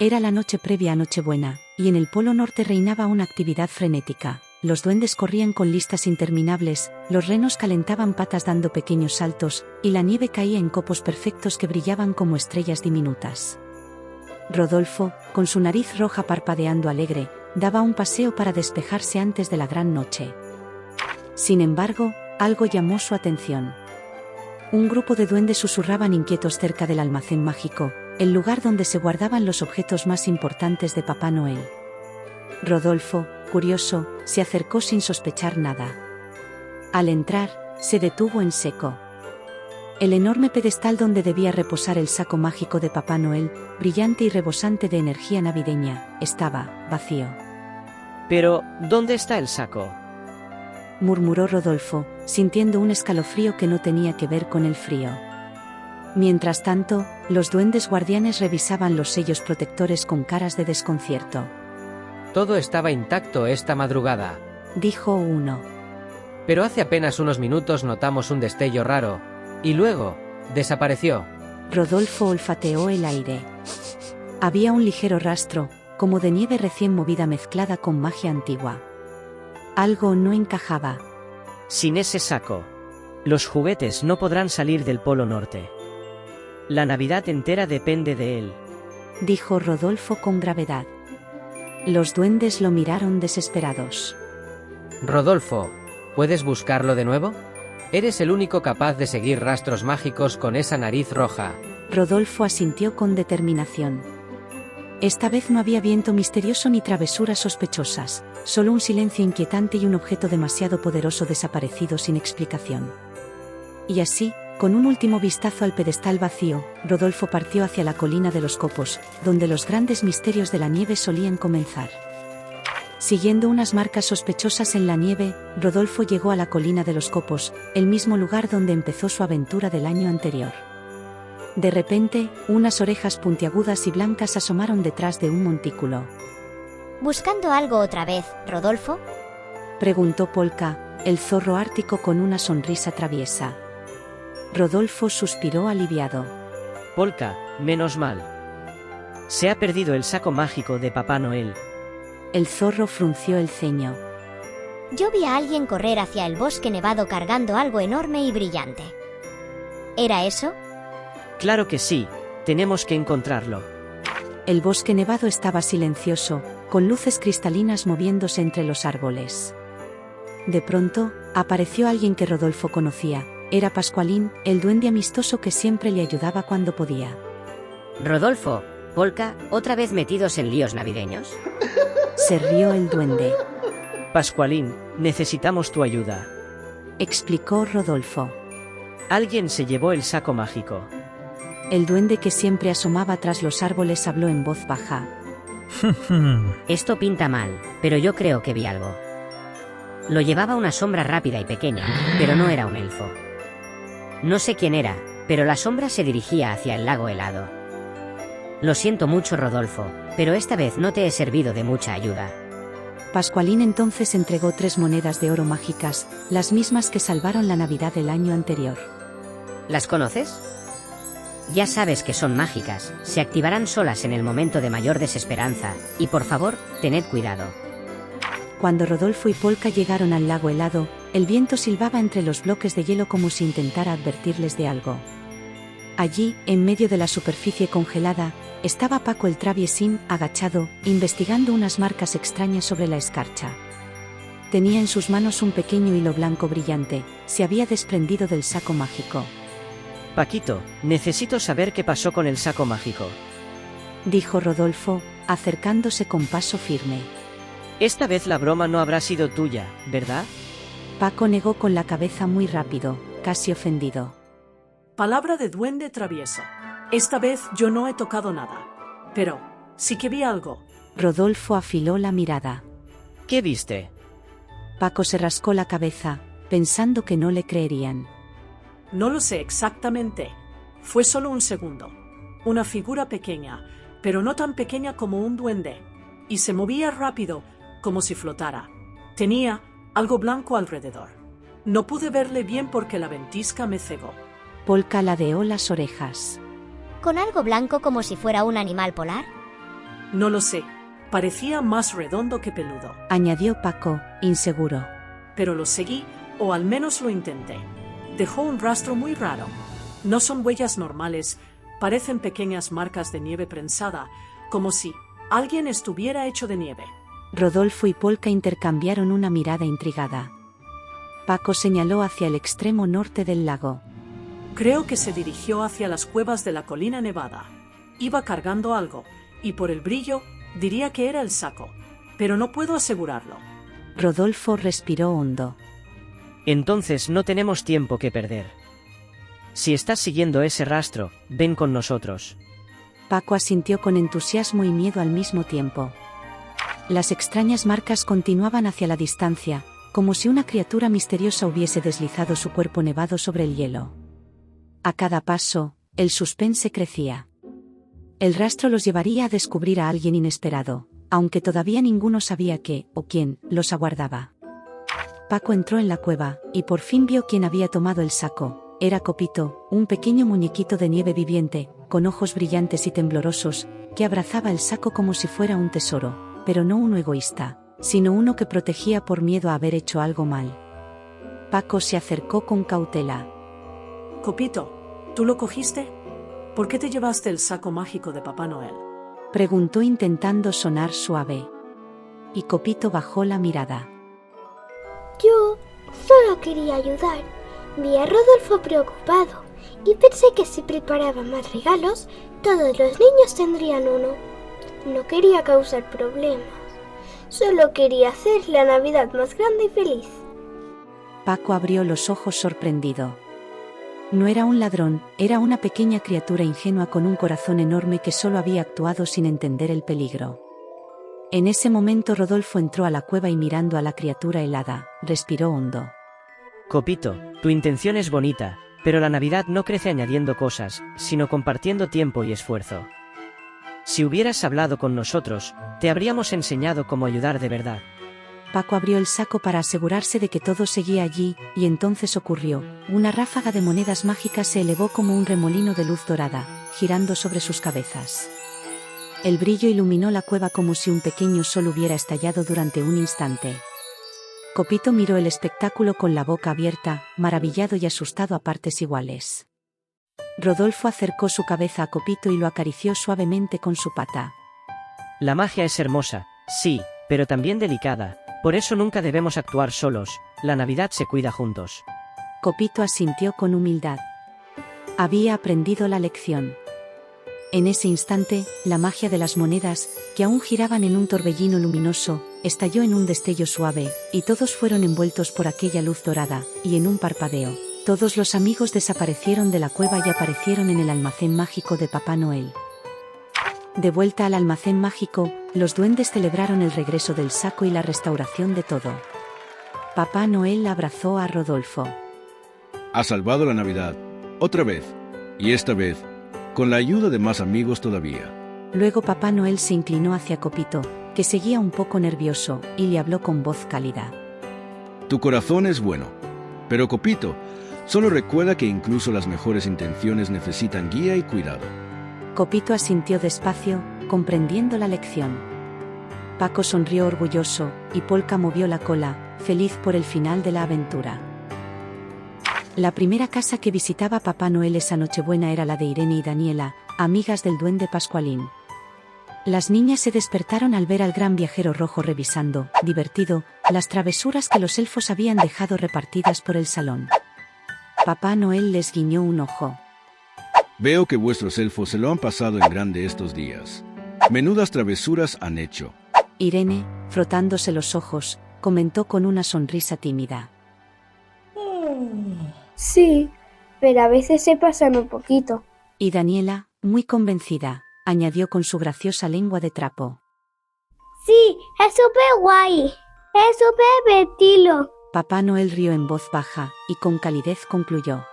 Era la noche previa a Nochebuena, y en el Polo Norte reinaba una actividad frenética. Los duendes corrían con listas interminables, los renos calentaban patas dando pequeños saltos, y la nieve caía en copos perfectos que brillaban como estrellas diminutas. Rodolfo, con su nariz roja parpadeando alegre, daba un paseo para despejarse antes de la gran noche. Sin embargo, algo llamó su atención. Un grupo de duendes susurraban inquietos cerca del almacén mágico, el lugar donde se guardaban los objetos más importantes de Papá Noel. Rodolfo, curioso, se acercó sin sospechar nada. Al entrar, se detuvo en seco. El enorme pedestal donde debía reposar el saco mágico de Papá Noel, brillante y rebosante de energía navideña, estaba vacío. Pero, ¿dónde está el saco?, murmuró Rodolfo, sintiendo un escalofrío que no tenía que ver con el frío. Mientras tanto, los duendes guardianes revisaban los sellos protectores con caras de desconcierto. Todo estaba intacto esta madrugada, dijo uno. pero hace apenas unos minutos notamos un destello raro, y luego, desapareció. Rodolfo olfateó el aire. Había un ligero rastro, como de nieve recién movida mezclada con magia antigua. Algo no encajaba. Sin ese saco, los juguetes no podrán salir del Polo Norte. La Navidad entera depende de él, dijo Rodolfo con gravedad. Los duendes lo miraron desesperados. Rodolfo, ¿puedes buscarlo de nuevo? Eres el único capaz de seguir rastros mágicos con esa nariz roja. Rodolfo asintió con determinación. Esta vez no había viento misterioso ni travesuras sospechosas, solo un silencio inquietante y un objeto demasiado poderoso desaparecido sin explicación. Y así, con un último vistazo al pedestal vacío, Rodolfo partió hacia la colina de los copos, donde los grandes misterios de la nieve solían comenzar. Siguiendo unas marcas sospechosas en la nieve, Rodolfo llegó a la colina de los copos, el mismo lugar donde empezó su aventura del año anterior. De repente, unas orejas puntiagudas y blancas asomaron detrás de un montículo. ¿Buscando algo otra vez, Rodolfo?, preguntó Polka, el zorro ártico con una sonrisa traviesa. Rodolfo suspiró aliviado. Polka, menos mal. Se ha perdido el saco mágico de Papá Noel. El zorro frunció el ceño. Yo vi a alguien correr hacia el bosque nevado cargando algo enorme y brillante. ¿Era eso? Claro que sí, tenemos que encontrarlo. El bosque nevado estaba silencioso, con luces cristalinas moviéndose entre los árboles. De pronto, apareció alguien que Rodolfo conocía. Era Pascualín, el duende amistoso que siempre le ayudaba cuando podía. Rodolfo, Polka, ¿otra vez metidos en líos navideños? Se rió el duende. Pascualín, necesitamos tu ayuda, explicó Rodolfo. Alguien se llevó el saco mágico. El duende que siempre asomaba tras los árboles habló en voz baja. Esto pinta mal, pero yo creo que vi algo. Lo llevaba una sombra rápida y pequeña, pero no era un elfo. No sé quién era, pero la sombra se dirigía hacia el lago helado. Lo siento mucho, Rodolfo, pero esta vez no te he servido de mucha ayuda. Pascualín entonces entregó 3 monedas de oro mágicas, las mismas que salvaron la Navidad del año anterior. ¿Las conoces? Ya sabes que son mágicas, se activarán solas en el momento de mayor desesperanza, y por favor, tened cuidado. Cuando Rodolfo y Polka llegaron al lago helado, el viento silbaba entre los bloques de hielo como si intentara advertirles de algo. Allí, en medio de la superficie congelada, estaba Paco el traviesín, agachado, investigando unas marcas extrañas sobre la escarcha. Tenía en sus manos un pequeño hilo blanco brillante, se había desprendido del saco mágico. Paquito, necesito saber qué pasó con el saco mágico, dijo Rodolfo, acercándose con paso firme. Esta vez la broma no habrá sido tuya, ¿verdad? Paco negó con la cabeza muy rápido, casi ofendido. Palabra de duende travieso. Esta vez yo no he tocado nada. Pero, sí que vi algo. Rodolfo afiló la mirada. ¿Qué viste? Paco se rascó la cabeza, pensando que no le creerían. No lo sé exactamente. Fue solo un segundo. Una figura pequeña, pero no tan pequeña como un duende. Y se movía rápido, como si flotara. Tenía algo blanco alrededor. No pude verle bien porque la ventisca me cegó. Polka ladeó las orejas. ¿Con algo blanco como si fuera un animal polar? No lo sé. Parecía más redondo que peludo. Añadió Paco, inseguro. Pero lo seguí, o al menos lo intenté. Dejó un rastro muy raro. No son huellas normales, parecen pequeñas marcas de nieve prensada, como si alguien estuviera hecho de nieve. Rodolfo y Polka intercambiaron una mirada intrigada. Paco señaló hacia el extremo norte del lago. Creo que se dirigió hacia las cuevas de la colina nevada. Iba cargando algo, y por el brillo, diría que era el saco, pero no puedo asegurarlo. Rodolfo respiró hondo. Entonces no tenemos tiempo que perder. Si estás siguiendo ese rastro, ven con nosotros. Paco asintió con entusiasmo y miedo al mismo tiempo. Las extrañas marcas continuaban hacia la distancia, como si una criatura misteriosa hubiese deslizado su cuerpo nevado sobre el hielo. A cada paso, el suspense crecía. El rastro los llevaría a descubrir a alguien inesperado, aunque todavía ninguno sabía qué o quién los aguardaba. Paco entró en la cueva, y por fin vio quién había tomado el saco. Era Copito, un pequeño muñequito de nieve viviente, con ojos brillantes y temblorosos, que abrazaba el saco como si fuera un tesoro, pero no uno egoísta, sino uno que protegía por miedo a haber hecho algo mal. Paco se acercó con cautela. Copito, ¿tú lo cogiste? ¿Por qué te llevaste el saco mágico de Papá Noel? Preguntó intentando sonar suave. Y Copito bajó la mirada. Yo solo quería ayudar. Vi a Rodolfo preocupado y pensé que si preparaba más regalos, todos los niños tendrían uno. No quería causar problemas. Solo quería hacer la Navidad más grande y feliz. Paco abrió los ojos sorprendido. No era un ladrón, era una pequeña criatura ingenua con un corazón enorme que solo había actuado sin entender el peligro. En ese momento Rodolfo entró a la cueva y mirando a la criatura helada, respiró hondo. Copito, tu intención es bonita, pero la Navidad no crece añadiendo cosas, sino compartiendo tiempo y esfuerzo. Si hubieras hablado con nosotros, te habríamos enseñado cómo ayudar de verdad. Paco abrió el saco para asegurarse de que todo seguía allí, y entonces ocurrió. Una ráfaga de monedas mágicas se elevó como un remolino de luz dorada, girando sobre sus cabezas. El brillo iluminó la cueva como si un pequeño sol hubiera estallado durante un instante. Copito miró el espectáculo con la boca abierta, maravillado y asustado a partes iguales. Rodolfo acercó su cabeza a Copito y lo acarició suavemente con su pata. La magia es hermosa, sí, pero también delicada, por eso nunca debemos actuar solos, la Navidad se cuida juntos. Copito asintió con humildad. Había aprendido la lección. En ese instante, la magia de las monedas, que aún giraban en un torbellino luminoso, estalló en un destello suave, y todos fueron envueltos por aquella luz dorada, y en un parpadeo, todos los amigos desaparecieron de la cueva y aparecieron en el almacén mágico de Papá Noel. De vuelta al almacén mágico, los duendes celebraron el regreso del saco y la restauración de todo. Papá Noel abrazó a Rodolfo. Ha salvado la Navidad, otra vez, y esta vez, con la ayuda de más amigos todavía. Luego Papá Noel se inclinó hacia Copito, que seguía un poco nervioso, y le habló con voz cálida. Tu corazón es bueno, pero Copito, solo recuerda que incluso las mejores intenciones necesitan guía y cuidado. Copito asintió despacio, comprendiendo la lección. Paco sonrió orgulloso, y Polka movió la cola, feliz por el final de la aventura. La primera casa que visitaba Papá Noel esa Nochebuena era la de Irene y Daniela, amigas del duende Pascualín. Las niñas se despertaron al ver al gran viajero rojo revisando, divertido, las travesuras que los elfos habían dejado repartidas por el salón. Papá Noel les guiñó un ojo. Veo que vuestros elfos se lo han pasado en grande estos días. Menudas travesuras han hecho. Irene, frotándose los ojos, comentó con una sonrisa tímida. Sí, pero a veces se pasan un poquito. Y Daniela, muy convencida, añadió con su graciosa lengua de trapo. Sí, es súper guay. Es súper divertido. Papá Noel rió en voz baja, y con calidez concluyó.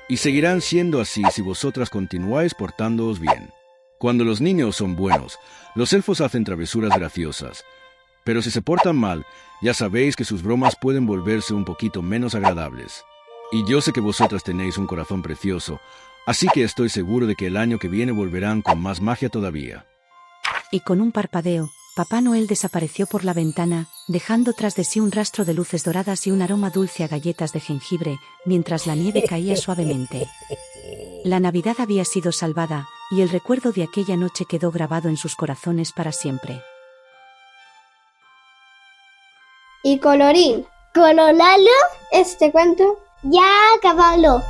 Y seguirán siendo así si vosotras continuáis portándoos bien. Cuando los niños son buenos, los elfos hacen travesuras graciosas. Pero si se portan mal, ya sabéis que sus bromas pueden volverse un poquito menos agradables. Y yo sé que vosotras tenéis un corazón precioso, Así que estoy seguro de que el año que viene volverán con más magia todavía. Y con un parpadeo, Papá Noel desapareció por la ventana, dejando tras de sí un rastro de luces doradas y un aroma dulce a galletas de jengibre, mientras la nieve caía suavemente. La Navidad había sido salvada, y el recuerdo de aquella noche quedó grabado en sus corazones para siempre. Y colorín Coloralo, este cuento ya acabalo.